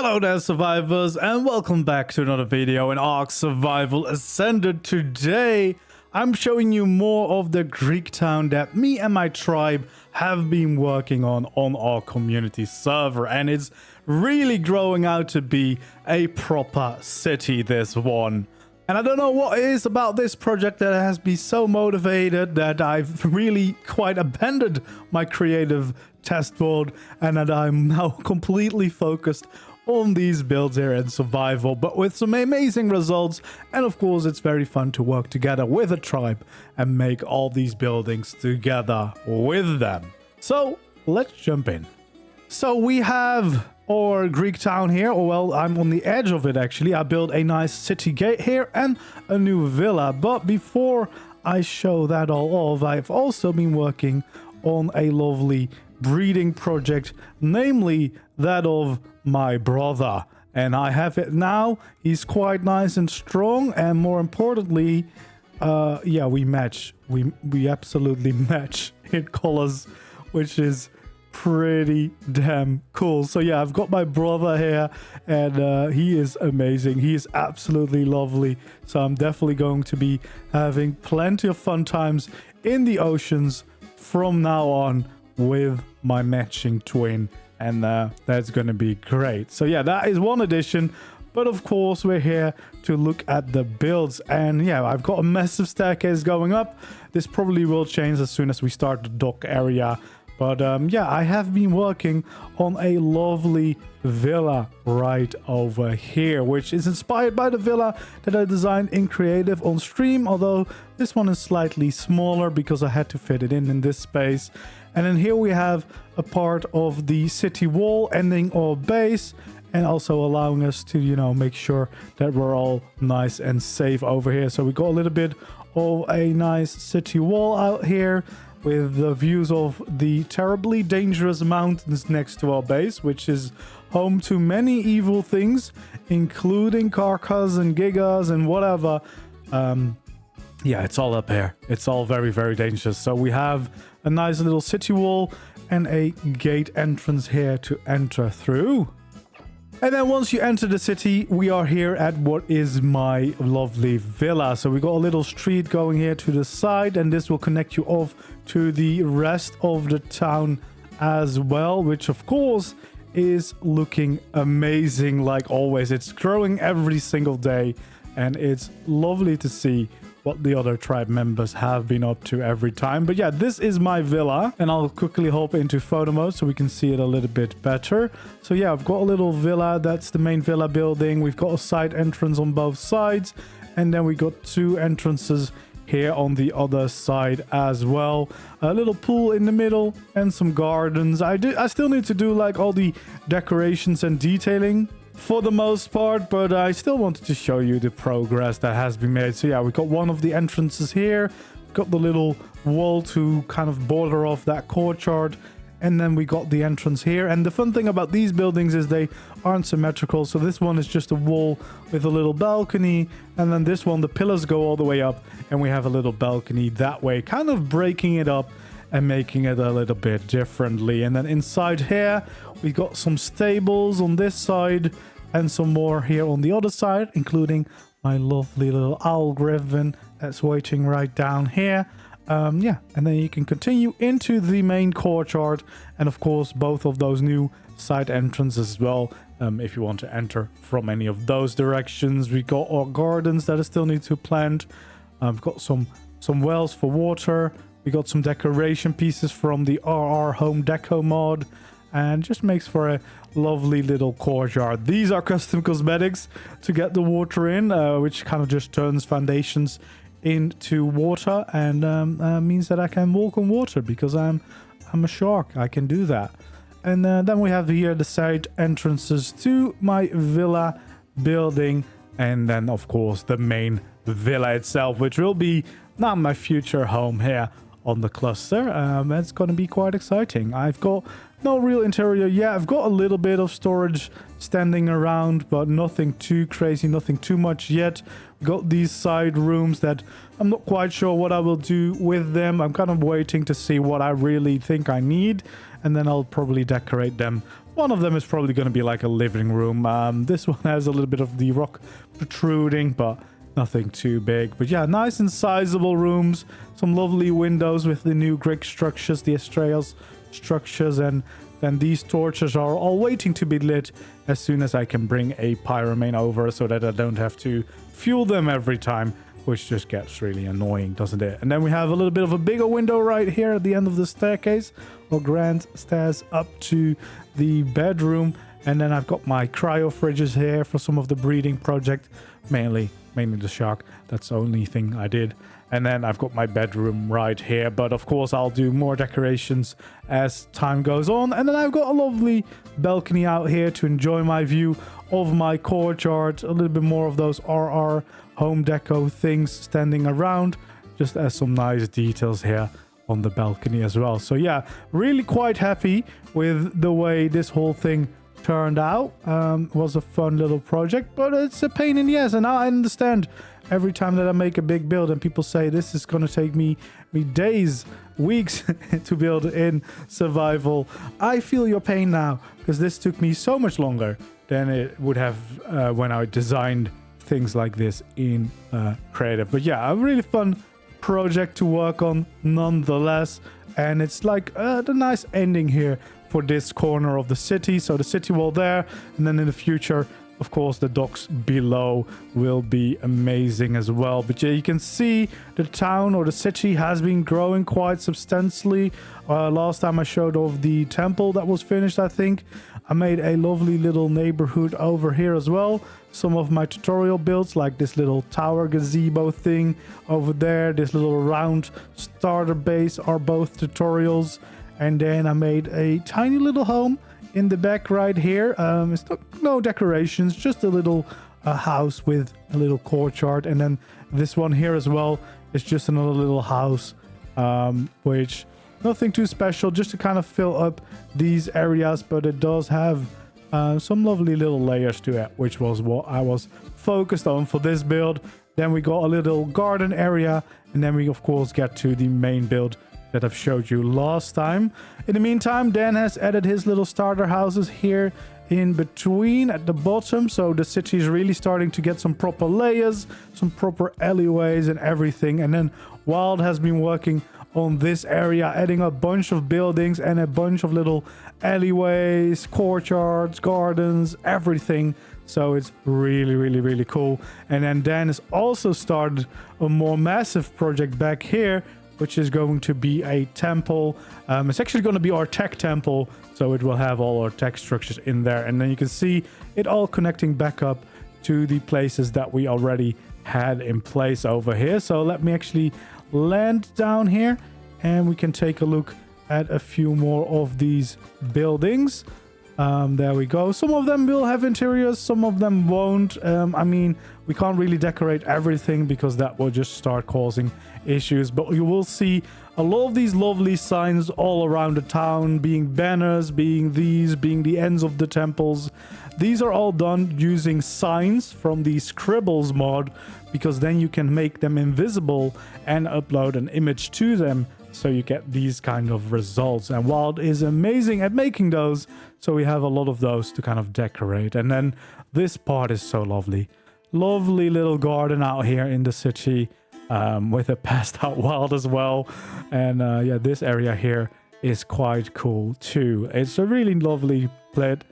Hello there, survivors, and welcome back to another video in ARK Survival Ascended. Today, I'm showing you more of the Greek town that me and my tribe have been working on our community server, and it's really growing out to be a proper city, this one. And I don't know what it is about this project that has me so motivated that I've really quite abandoned my creative test board and that I'm now completely focused on these builds here in survival, but with some amazing results. And of course, it's very fun to work together with a tribe and make all these buildings together with them. So let's jump in. So we have our Greek town here, or well, I'm on the edge of it actually. I built a nice city gate here and a new villa, but before I show that all off, I've also been working on a lovely breeding project, namely that of my brother, and I have it now. He's quite nice and strong, and more importantly, yeah, we match. We absolutely match in colors, which is pretty damn cool. So yeah, I've got my brother here, and he is amazing. He is absolutely lovely. So I'm definitely going to be having plenty of fun times in the oceans from now on with my matching twin, and that's gonna be great. So yeah, that is one addition, but of course we're here to look at the builds. And yeah, I've got a massive staircase going up. This probably will change as soon as we start the dock area. But yeah, I have been working on a lovely villa right over here, which is inspired by the villa that I designed in creative on stream, although this one is slightly smaller because I had to fit it in this space. And then here we have a part of the city wall ending our base and also allowing us to, you know, make sure that we're all nice and safe over here. So we got a little bit of a nice city wall out here, with the views of the terribly dangerous mountains next to our base, which is home to many evil things, including Karkas and Gigas and whatever. Yeah, it's all up here. It's all very, very dangerous. So we have a nice little city wall and a gate entrance here to enter through. And then once you enter the city, we are here at what is my lovely villa. So we got a little street going here to the side, and this will connect you off to the rest of the town as well, which of course is looking amazing like always. It's growing every single day, and it's lovely to see what the other tribe members have been up to every time. But yeah, this is my villa, and I'll quickly hop into photo mode so we can see it a little bit better. So yeah, I've got a little villa. That's the main villa building. We've got a side entrance on both sides, and then we got two entrances here on the other side as well. A little pool in the middle and some gardens. I still need to do like all the decorations and detailing for the most part, but I still wanted to show you the progress that has been made. So yeah, we got one of the entrances here, got the little wall to kind of border off that courtyard, and then we got the entrance here. And the fun thing about these buildings is they aren't symmetrical. So this one is just a wall with a little balcony, and then this one, the pillars go all the way up, and we have a little balcony that way, kind of breaking it up and making it a little bit differently. And then inside here, we got some stables on this side and some more here on the other side, including my lovely little owl griffin that's waiting right down here. Yeah, and then you can continue into the main courtyard, and of course both of those new side entrances as well, if you want to enter from any of those directions. We got our gardens that I still need to plant. I've got some wells for water. We got some decoration pieces from the RR Home Deco mod, and just makes for a lovely little courtyard. These are custom cosmetics to get the water in, which kind of just turns foundations into water, and means that I can walk on water because I'm a shark. I can do that. And then we have here the side entrances to my villa building, and then of course the main villa itself, which will be now my future home here on the cluster. It's going to be quite exciting. I've got no real interior yet. I've got a little bit of storage standing around, but nothing too crazy, nothing too much yet. We've got these side rooms that I'm not quite sure what I will do with them. I'm kind of waiting to see what I really think I need, and then I'll probably decorate them One of them is probably going to be like a living room. This one has a little bit of the rock protruding, but nothing too big. But yeah, nice and sizable rooms. Some lovely windows with the new Greek structures, the Astraeos structures, and then these torches are all waiting to be lit as soon as I can bring a pyromane over so that I don't have to fuel them every time, which just gets really annoying, doesn't it? And then we have a little bit of a bigger window right here at the end of the staircase, or grand stairs up to the bedroom. And then I've got my cryo fridges here for some of the breeding project, mainly the shark. That's the only thing I did. And then I've got my bedroom right here, but of course I'll do more decorations as time goes on. And then I've got a lovely balcony out here to enjoy my view of my courtyard. A little bit more of those RR home deco things standing around, just as some nice details here on the balcony as well. So yeah, really quite happy with the way this whole thing turned out. Was a fun little project, but it's a pain in the ass, and I understand every time that I make a big build and people say this is going to take me days, weeks to build in survival. I feel your pain now, because this took me so much longer than it would have when I designed things like this in creative. But yeah, a really fun project to work on nonetheless, and it's like the nice ending here for this corner of the city. So the city wall there, and then in the future, of course, the docks below will be amazing as well. But yeah, you can see the town or the city has been growing quite substantially. Last time I showed off the temple that was finished, I think. I made a lovely little neighborhood over here as well. Some of my tutorial builds, like this little tower gazebo thing over there, this little round starter base, are both tutorials. And then I made a tiny little home in the back right here. It's no decorations, just a little house with a little courtyard. And then this one here as well is just another little house, which nothing too special, just to kind of fill up these areas. But it does have some lovely little layers to it, which was what I was focused on for this build. Then we got a little garden area, and then we of course get to the main build that I've showed you last time. In the meantime, Dan has added his little starter houses here in between at the bottom, so the city is really starting to get some proper layers, some proper alleyways and everything. And then Wild has been working on this area, adding a bunch of buildings and a bunch of little alleyways, courtyards, gardens, everything. So it's really cool. And then Dan has also started a more massive project back here, which is going to be a temple. It's actually going to be our tech temple, so it will have all our tech structures in there. And then you can see it all connecting back up to the places that we already had in place over here. So let me actually land down here, and we can take a look at a few more of these buildings. There we go. Some of them will have interiors, some of them won't. I mean, we can't really decorate everything because that will just start causing issues, but you will see a lot of these lovely signs all around the town, being banners, being the ends of the temples. These are all done using signs from the Scribbles mod, because then you can make them invisible and upload an image to them, so you get these kind of results. And Wild is amazing at making those, so we have a lot of those to kind of decorate. And then this part is so lovely little garden out here in the city, with a passed out Wild as well. And yeah, this area here is quite cool too. It's a really lovely plate.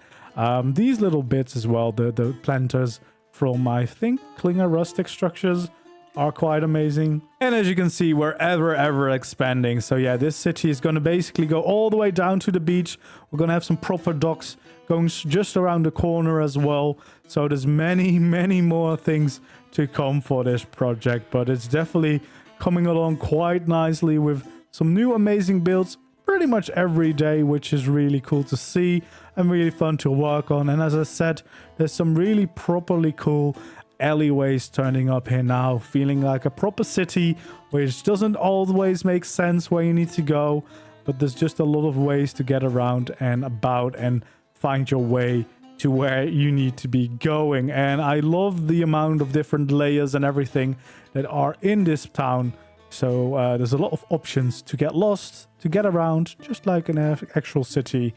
These little bits as well, the planters from, I think, Klinger rustic structures, are quite amazing. And as you can see, we're ever expanding. So yeah, this city is going to basically go all the way down to the beach. We're going to have some proper docks going just around the corner as well. So there's many more things to come for this project, but it's definitely coming along quite nicely with some new amazing builds pretty much every day, which is really cool to see and really fun to work on. And as I said, there's some really properly cool alleyways turning up here now, feeling like a proper city, which doesn't always make sense where you need to go, but there's just a lot of ways to get around and about and find your way to where you need to be going. And I love the amount of different layers and everything that are in this town. So there's a lot of options to get lost, to get around, just like an actual city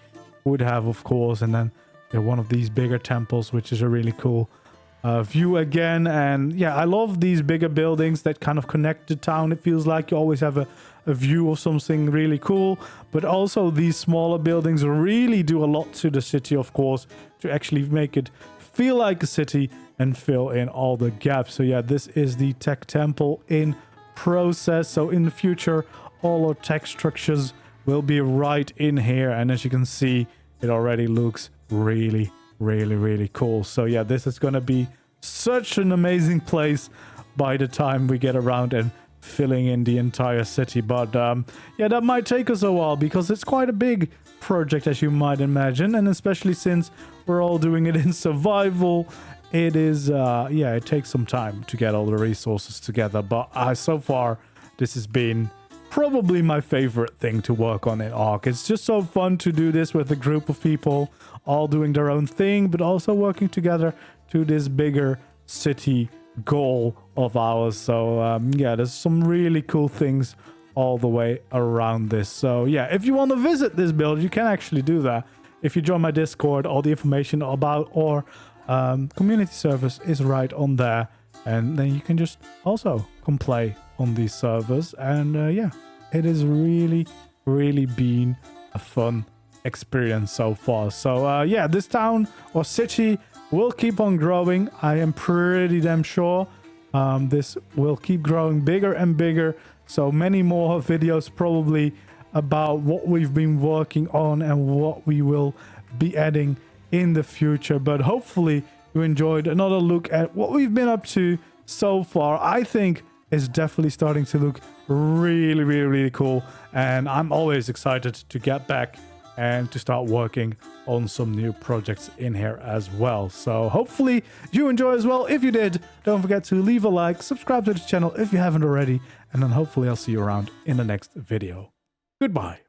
would have, of course. And then one of these bigger temples, which is a really cool view again. And yeah, I love these bigger buildings that kind of connect the town. It feels like you always have a view of something really cool, but also these smaller buildings really do a lot to the city, of course, to actually make it feel like a city and fill in all the gaps. So yeah, this is the tech temple in process. So in the future, all our tech structures will be right in here, and as you can see, it already looks really, really cool. So yeah, this is gonna be such an amazing place by the time we get around and filling in the entire city. But yeah, that might take us a while because it's quite a big project, as you might imagine, and especially since we're all doing it in survival, it is yeah, it takes some time to get all the resources together. But so far this has been probably my favorite thing to work on in ARK. It's just so fun to do this with a group of people all doing their own thing, but also working together to this bigger city goal of ours. So yeah, there's some really cool things all the way around this. So yeah, if you want to visit this build, you can actually do that. If you join my Discord, all the information about our community service is right on there, and then you can just also come play on these servers. And yeah, it has really been a fun experience so far. So yeah, this town or city will keep on growing. I am pretty damn sure this will keep growing bigger and bigger. So many more videos probably about what we've been working on and what we will be adding in the future. But hopefully you enjoyed another look at what we've been up to so far. I think it's definitely starting to look really cool, and I'm always excited to get back and to start working on some new projects in here as well. So hopefully you enjoy as well. If you did, don't forget to leave a like, subscribe to the channel if you haven't already, and then hopefully I'll see you around in the next video. Goodbye.